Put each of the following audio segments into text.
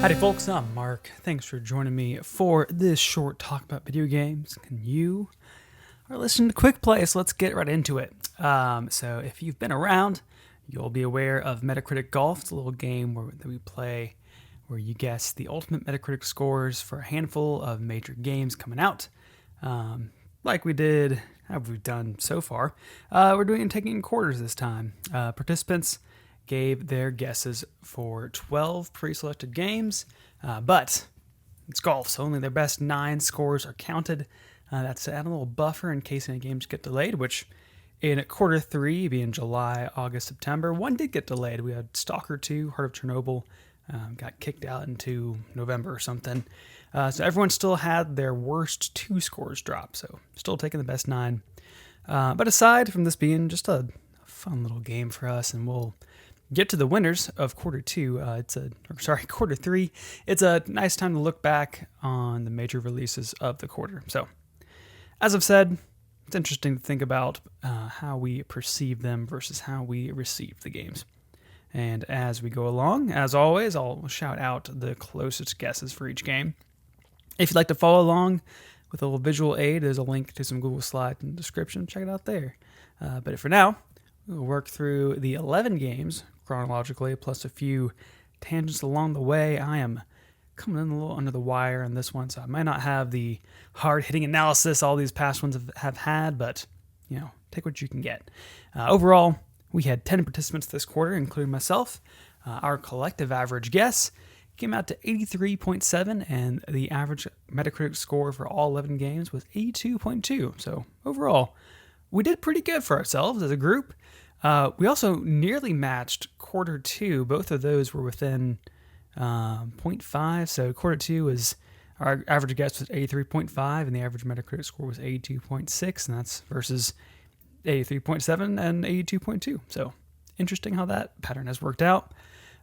Howdy folks, I'm Mark. Thanks for joining me for this short talk about video games. And you are listening to Quick Play, so let's get right into it. So if you've been around, you'll be aware of Metacritic Golf. It's a little game that we play where you guess the ultimate Metacritic scores for a handful of major games coming out. Like we did, have we done so far. We're taking quarters this time. Participants gave their guesses for 12 pre-selected games, but it's golf, so only their best 9 scores are counted. That's to add a little buffer in case any games get delayed, which in quarter 3, being July, August, September, one did get delayed. We had Stalker 2, Heart of Chernobyl, got kicked out into November or something. So everyone still had their worst 2 scores drop, so still taking the best 9. But aside from this being just a fun little game for us, and we'll get to the winners of quarter 3. It's a nice time to look back on the major releases of the quarter. So, as I've said, it's interesting to think about how we perceive them versus how we receive the games. And as we go along, as always, I'll shout out the closest guesses for each game. If you'd like to follow along with a little visual aid, there's a link to some Google Slides in the description. Check it out there. But for now, we'll work through the 11 games chronologically, plus a few tangents along the way. I am coming in a little under the wire on this one, so I might not have the hard-hitting analysis all these past ones have had, but, take what you can get. Overall, we had 10 participants this quarter, including myself. Our collective average guess came out to 83.7, and the average Metacritic score for all 11 games was 82.2. So overall, we did pretty good for ourselves as a group. We also nearly matched quarter 2. Both of those were within 0.5. So quarter 2 was, our average guess was 83.5, and the average Metacritic score was 82.6, and that's versus 83.7 and 82.2. So interesting how that pattern has worked out.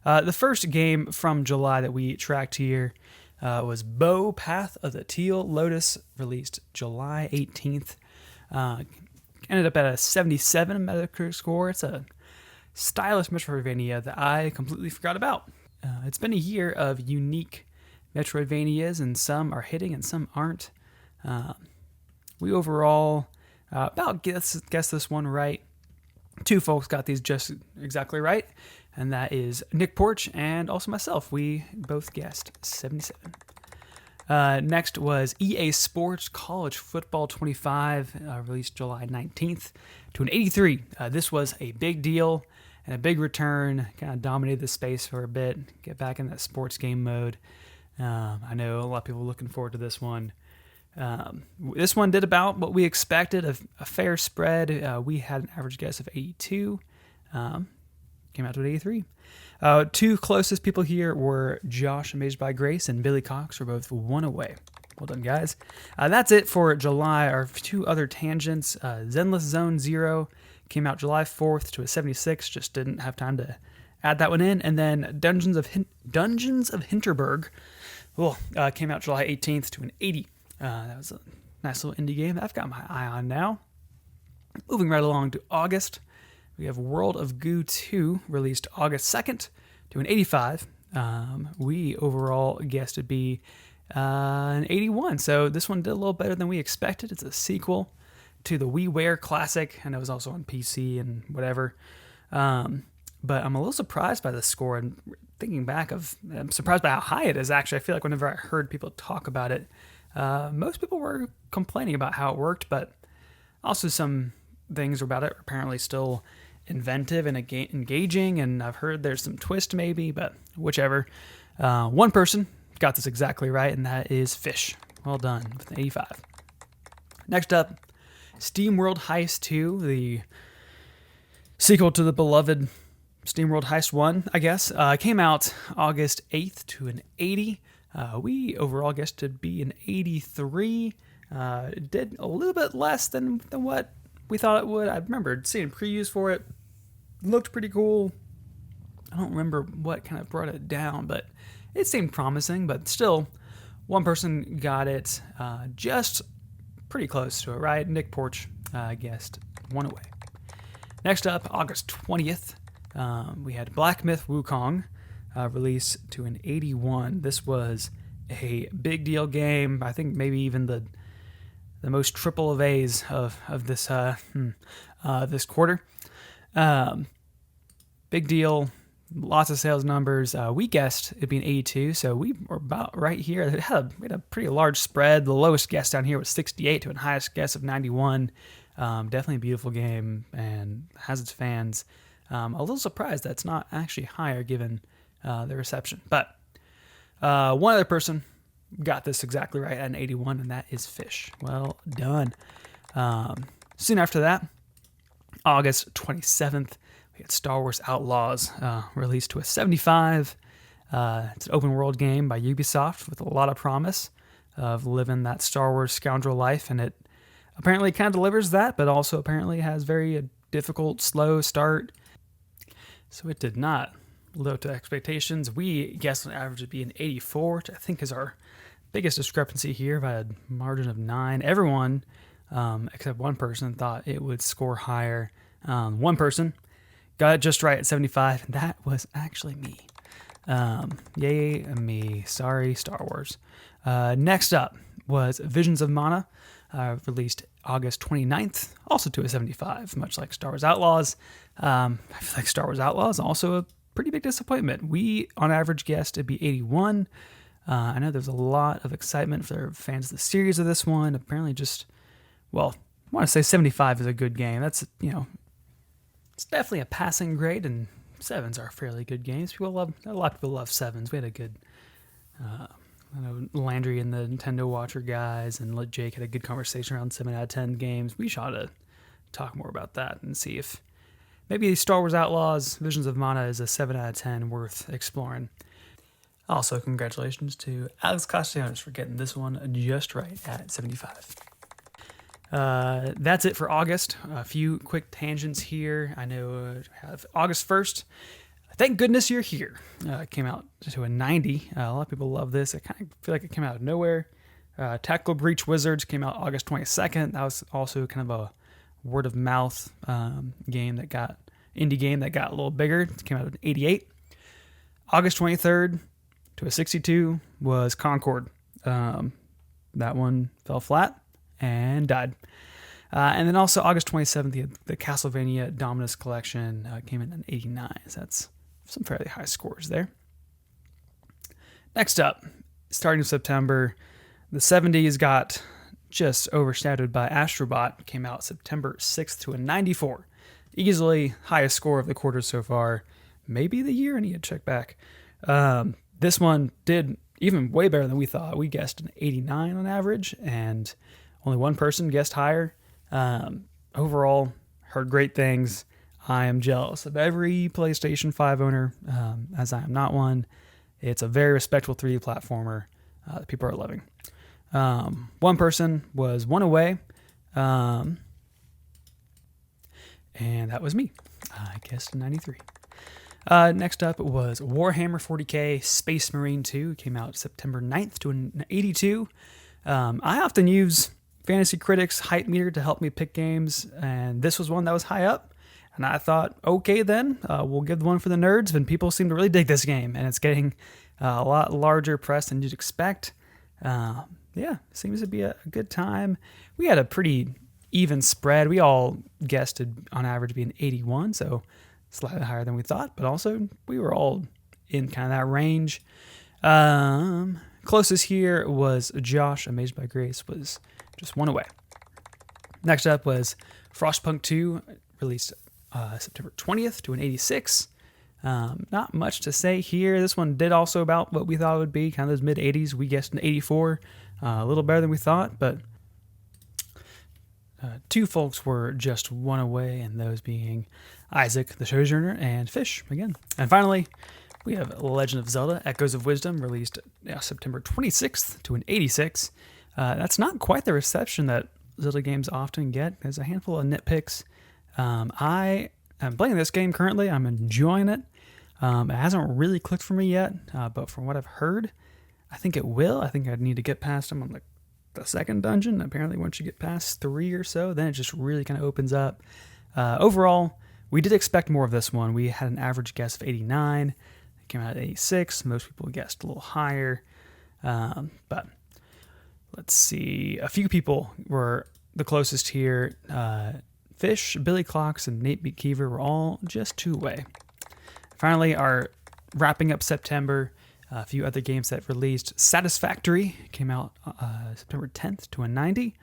The first game from July that we tracked here was Bow Path of the Teal Lotus, released July 18th. Ended up at a 77 Metacritic score. It's a stylish Metroidvania that I completely forgot about. It's been a year of unique Metroidvanias, and some are hitting and some aren't. We overall about guess this one right. 2 folks got these just exactly right, and that is Nick Porch and also myself. We both guessed 77. Next was EA Sports College Football 25, released July 19th to an 83. This was a big deal and a big return, kind of dominated the space for a bit, get back in that sports game mode. I know a lot of people looking forward to this one. This one did about what we expected, a fair spread. We had an average guess of 82, came out to an 83. 2 closest people here were Josh Amazed by Grace and Billy Cox, were both 1 away. Well done, guys. That's it for July. Our 2 other tangents, Zenless Zone 0 came out July 4th to a 76, just didn't have time to add that one in. And then Dungeons of Hinterberg came out July 18th to an 80. That was a nice little indie game that I've got my eye on now. Moving right along to August, we have World of Goo 2, released August 2nd to an 85. We overall guessed it'd be an 81, so this one did a little better than we expected. It's a sequel to the WiiWare classic, and it was also on PC and whatever. But I'm a little surprised by the score, and thinking back, I'm surprised by how high it is, actually. I feel like whenever I heard people talk about it, most people were complaining about how it worked, but also some things about it are apparently still inventive and engaging, and I've heard there's some twist maybe, but whichever. One person got this exactly right, and that is Fish. Well done with an 85. Next up, SteamWorld Heist 2, the sequel to the beloved SteamWorld Heist 1, I guess, came out August 8th to an 80. We overall guessed to be an 83. It did a little bit less than what we thought it would. I remember seeing previews for it. Looked pretty cool. I don't remember what kind of brought it down, but it seemed promising. But still, one person got it just pretty close to it, right? Nick Porch guessed 1 away. Next up, August 20th, we had Black Myth Wukong, release to an 81. This was a big deal game. I think maybe even the most triple of A's of this this quarter. Big deal. Lots of sales numbers. We guessed it'd be an 82, so we were about right here. We had a pretty large spread. The lowest guess down here was 68 to a highest guess of 91. Definitely a beautiful game and has its fans. A little surprised that's not actually higher given the reception. But one other person got this exactly right at an 81, and that is Fish. Well done. Soon after that, August 27th, we had Star Wars Outlaws released to a 75. It's an open world game by Ubisoft with a lot of promise of living that Star Wars scoundrel life, and it apparently kind of delivers that, but also apparently has very difficult, slow start. So it did not live up to expectations. We guessed on average to be an 84, which I think is our biggest discrepancy here by a margin of 9. Everyone, except one person, thought it would score higher. One person got it just right at 75, and that was actually me. Yay me. Sorry, Star Wars. Next up was Visions of Mana, released August 29th, also to a 75, much like Star Wars Outlaws. I feel like Star Wars Outlaws also a pretty big disappointment. We, on average, guessed it'd be 81. I know there's a lot of excitement for fans of the series of this one. Apparently I want to say 75 is a good game. That's, it's definitely a passing grade, and 7s are fairly good games. A lot of people love 7s. We had a good, I know Landry and the Nintendo Watcher guys and Jake had a good conversation around 7 out of 10 games. We should talk more about that and see if maybe Star Wars Outlaws Visions of Mana is a 7 out of 10 worth exploring. Also, congratulations to Alex Castellanos for getting this one just right at 75. That's it for August. A few quick tangents here. I know we have August 1st. Thank goodness you're here. It came out to a 90. A lot of people love this. I kind of feel like it came out of nowhere. Tactical Breach Wizards came out August 22nd. That was also kind of a word of mouth indie game that got a little bigger. It came out at 88. August 23rd to a 62 was Concord. That one fell flat and died. And then also August 27th, the Castlevania Dominus collection came in at 89. So that's some fairly high scores there. Next up, starting in September, the 70s got just overshadowed by Astro Bot. Came out September 6th to a 94. Easily highest score of the quarter so far. Maybe the year. I need to check back. This one did even way better than we thought. We guessed an 89 on average, and only one person guessed higher. Overall, heard great things. I am jealous of every PlayStation 5 owner, as I am not one. It's a very respectable 3D platformer that people are loving. One person was one away, and that was me. I guessed 93. Next up was Warhammer 40k Space Marine 2. It came out September 9th to an 82. I often use Fantasy Critics hype meter to help me pick games, and this was one that was high up. And I thought, okay, then we'll give the one for the nerds. And people seem to really dig this game, and it's getting a lot larger press than you'd expect. Seems to be a good time. We had a pretty even spread. We all guessed it on average being 81, so slightly higher than we thought. But also, we were all in kind of that range. Closest here was Josh. Amazed by Grace was just one away. Next up was Frostpunk 2, released September 20th to an 86. Not much to say here. This one did also about what we thought it would be, kind of those mid-80s. We guessed an 84, a little better than we thought, but two folks were just one away, and those being Isaac, the Sojourner, and Fish again. And finally, we have Legend of Zelda Echoes of Wisdom, released September 26th to an 86. That's not quite the reception that Zelda games often get. There's a handful of nitpicks. I am playing this game currently. I'm enjoying it. It hasn't really clicked for me yet, but from what I've heard, I think it will. I think I'd need to get past them on the second dungeon. Apparently, once you get past 3 or so, then it just really kind of opens up. Overall, we did expect more of this one. We had an average guess of 89. came out at 86. Most people guessed a little higher. But let's see. A few people were the closest here. Fish, Billy Clocks, and Nate McKeever were all just 2 away. Finally, our wrapping up September, a few other games that released. Satisfactory came out September 10th to a 90.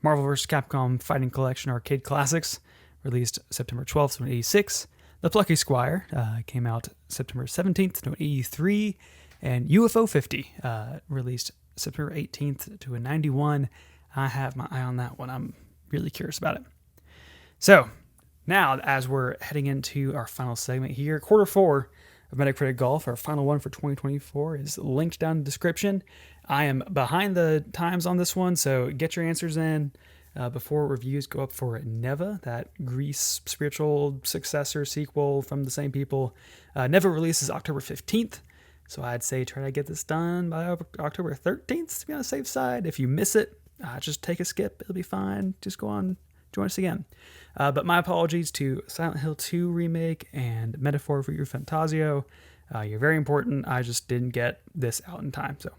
Marvel vs. Capcom Fighting Collection Arcade Classics released September 12th to an 86. The Plucky Squire came out September 17th to an 83. And UFO 50 released September 18th to a 91. I have my eye on that one. I'm really curious about it. So now, as we're heading into our final segment here, quarter 4 of Metacritic Golf, our final one for 2024, is linked down in the description. I am behind the times on this one, so get your answers in before reviews go up for Neva, that Greece spiritual successor sequel from the same people. Neva releases October 15th, so I'd say try to get this done by October 13th to be on the safe side. If you miss it, just take a skip. It'll be fine. Just go on, join us again. But my apologies to Silent Hill 2 Remake and Metaphor for ReFantazio. You're very important. I just didn't get this out in time, so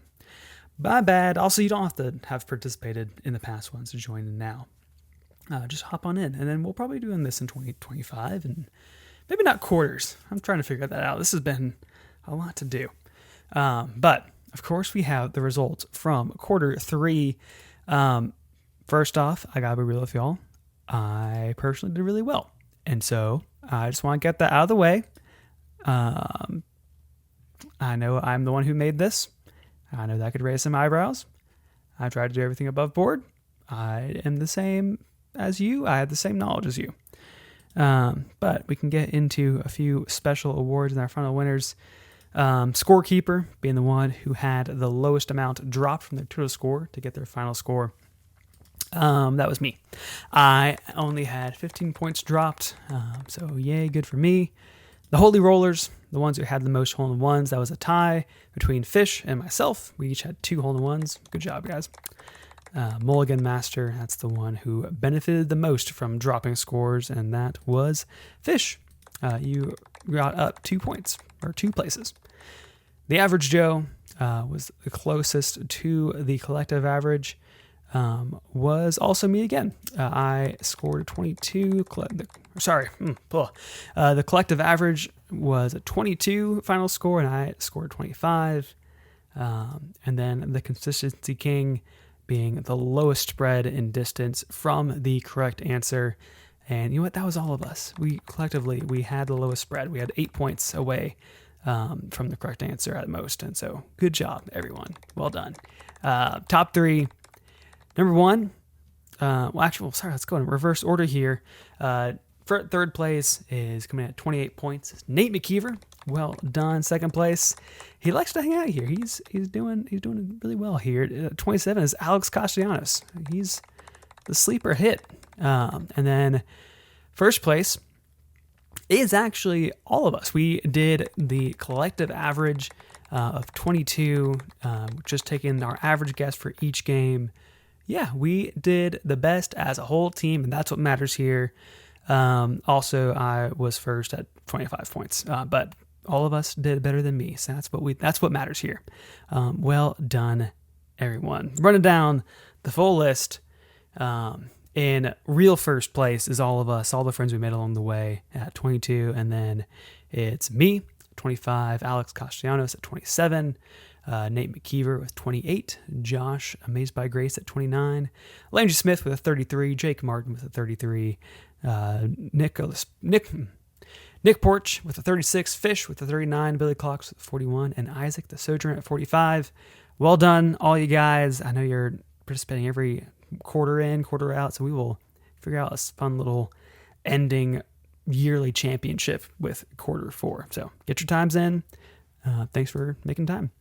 my bad. Also, you don't have to have participated in the past ones to join in now. Just hop on in, and then we'll probably be doing this in 2025, and maybe not quarters. I'm trying to figure that out. This has been a lot to do. But, of course, we have the results from quarter 3. First off, I gotta be real with y'all. I personally did really well. And so I just want to get that out of the way. I know I'm the one who made this. I know that could raise some eyebrows. I tried to do everything above board. I am the same as you. I have the same knowledge as you. But we can get into a few special awards and our final winners. Scorekeeper being the one who had the lowest amount dropped from their total score to get their final score. That was me. I only had 15 points dropped, so yay, good for me. The Holy Rollers, the ones who had the most hole-in-ones, that was a tie between Fish and myself. We each had 2 hole-in-ones. Good job, guys. Mulligan Master, that's the one who benefited the most from dropping scores, and that was Fish. You got up 2 points, or 2 places. The Average Joe was the closest to the collective average. Was also me again. I scored 22. The collective average was a 22 final score, and I scored 25. And then the Consistency King being the lowest spread in distance from the correct answer. And you know what? That was all of us. We had the lowest spread. We had 8 points away from the correct answer at most. And so good job, everyone. Well done. Top 3. Number 1, let's go in reverse order here. Third place is coming in at 28 points. It's Nate McKeever. Well done. Second place, he likes to hang out here. He's doing really well here. 27 is Alex Castellanos. He's the sleeper hit. And then first place is actually all of us. We did the collective average of 22, just taking our average guess for each game. Yeah, we did the best as a whole team, and that's what matters here. Also, I was first at 25 points, but all of us did better than me, so that's what matters here. Well done, everyone. Running down the full list, in real first place is all of us, all the friends we made along the way at 22, and then it's me, 25, Alex Castellanos at 27, Nate McKeever with 28, Josh Amazed by Grace at 29, Landry Smith with a 33, Jake Martin with a 33, Nick Porch with a 36, Fish with a 39, Billy Clocks with a 41, and Isaac the Sojourner at 45. Well done, all you guys. I know you're participating every quarter in, quarter out, so we will figure out a fun little ending yearly championship with quarter 4. So get your times in. Thanks for making time.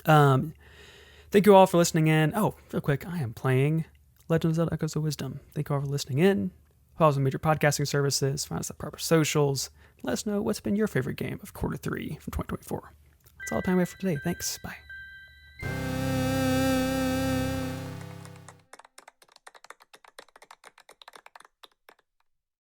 Thank you all for listening in. Oh, real quick, I am playing Legend of Zelda Echoes of Wisdom. Thank you all for listening in. Follow us on major podcasting services. Find us at proper socials. Let us know what's been your favorite game of quarter 3 from 2024. That's all the time we have for today. Thanks. Bye.